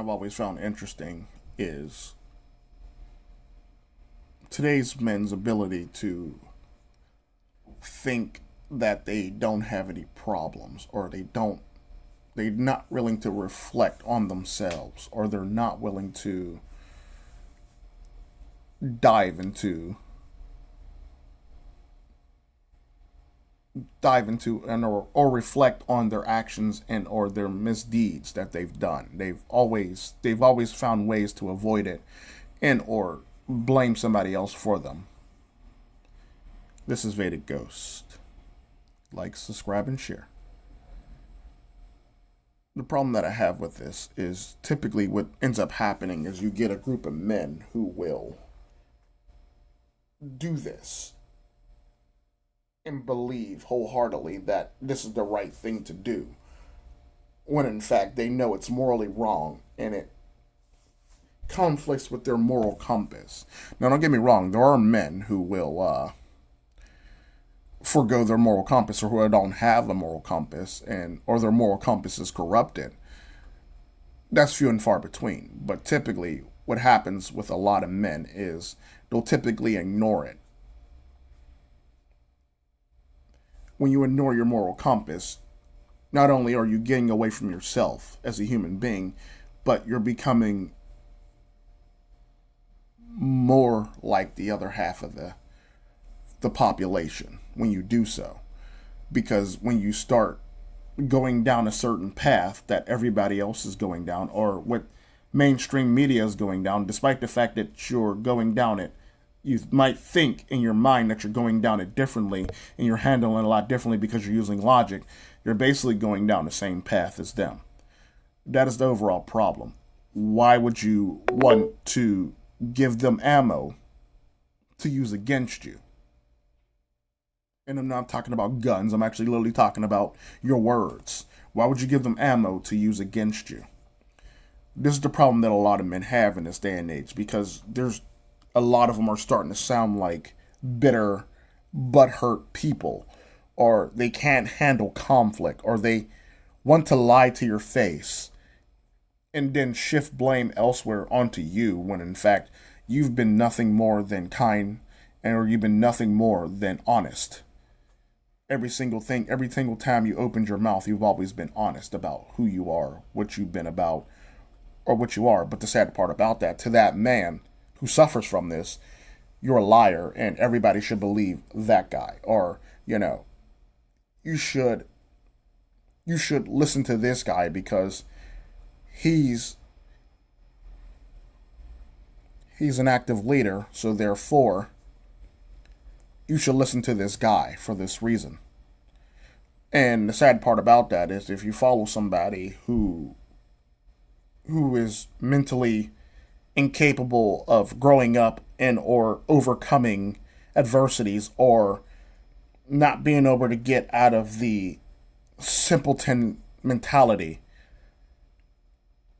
I've always found interesting is today's men's ability to think that they don't have any problems, or they're not willing to reflect on themselves, or they're not willing to dive into and or reflect on their actions and or their misdeeds that they've done. They've always found ways to avoid it and or blame somebody else for them. This is Vedic Ghost. Like, subscribe, and share. The problem that I have with this is typically what ends up happening is you get a group of men who will do this and believe wholeheartedly that this is the right thing to do, when in fact they know it's morally wrong and it conflicts with their moral compass. Now, don't get me wrong, there are men who will forego their moral compass, or who don't have a moral compass, and or their moral compass is corrupted. That's few and far between. But typically what happens with a lot of men is they'll typically ignore it. When you ignore your moral compass, not only are you getting away from yourself as a human being, but you're becoming more like the other half of the population when you do so. Because when you start going down a certain path that everybody else is going down, or what mainstream media is going down, despite the fact that you're going down it, you might think in your mind that you're going down it differently and you're handling it a lot differently because you're using logic. You're basically going down the same path as them. That is the overall problem. Why would you want to give them ammo to use against you? And I'm not talking about guns. I'm actually literally talking about your words. Why would you give them ammo to use against you? This is the problem that a lot of men have in this day and age, because there's a lot of them are starting to sound like bitter, butthurt people, or they can't handle conflict, or they want to lie to your face and then shift blame elsewhere onto you, when in fact you've been nothing more than kind, or you've been nothing more than honest. Every single time you opened your mouth, you've always been honest about who you are, what you've been about, or what you are. But the sad part about that, to that man who suffers from this, you're a liar, and everybody should believe that guy. Or, you should listen to this guy because he's an active leader, so therefore you should listen to this guy for this reason. And the sad part about that is, if you follow somebody who is mentally incapable of growing up and or overcoming adversities, or not being able to get out of the simpleton mentality,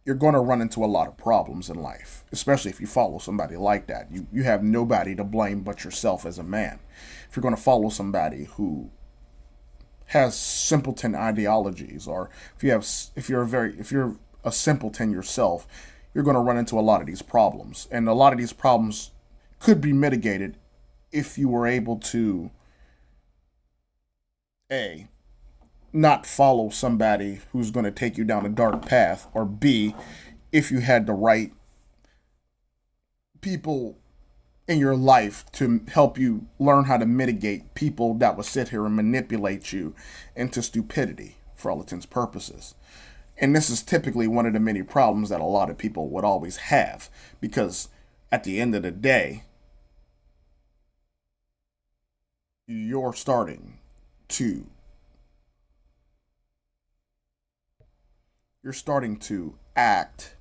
you're going to run into a lot of problems in life, especially if you follow somebody like that. You have nobody to blame but yourself as a man. If you're going to follow somebody who has simpleton ideologies, or if you're a simpleton yourself, you're going to run into a lot of these problems. And a lot of these problems could be mitigated if you were able to A, not follow somebody who's going to take you down a dark path, or B, if you had the right people in your life to help you learn how to mitigate people that would sit here and manipulate you into stupidity for all intents and purposes. And this is typically one of the many problems that a lot of people would always have, because at the end of the day, you're starting to act,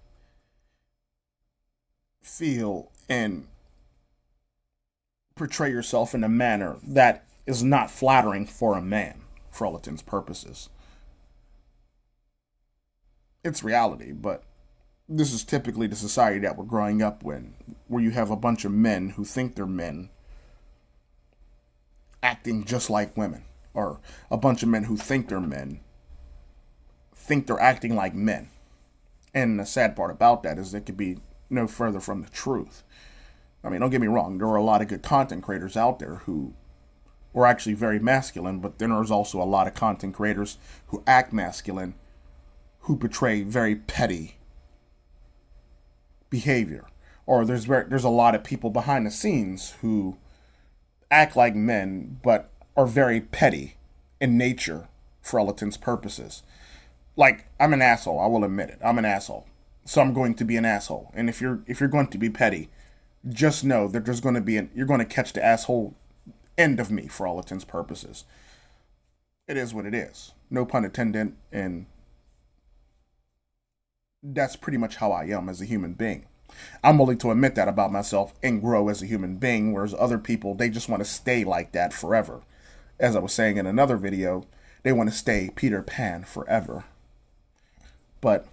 feel, and portray yourself in a manner that is not flattering for a man, for all intents and purposes. It's reality, but this is typically the society that we're growing up in, where you have a bunch of men who think they're men acting just like women, or a bunch of men who think they're men think they're acting like men. And the sad part about that is it could be no further from the truth. I mean, don't get me wrong, there are a lot of good content creators out there who were actually very masculine, but then there's also a lot of content creators who act masculine, who portray very petty behavior. Or there's a lot of people behind the scenes who act like men, but are very petty in nature for all intents purposes. Like, I'm an asshole, I will admit it. I'm an asshole. So I'm going to be an asshole. And if you're going to be petty, just know that there's going to be you're going to catch the asshole end of me for all intents purposes. It is what it is. No pun intended, and that's pretty much how I am as a human being. I'm willing to admit that about myself and grow as a human being, whereas other people, they just want to stay like that forever. As I was saying in another video, they want to stay Peter Pan forever. But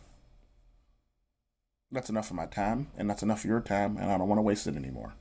that's enough of my time, and that's enough of your time, and I don't want to waste it anymore.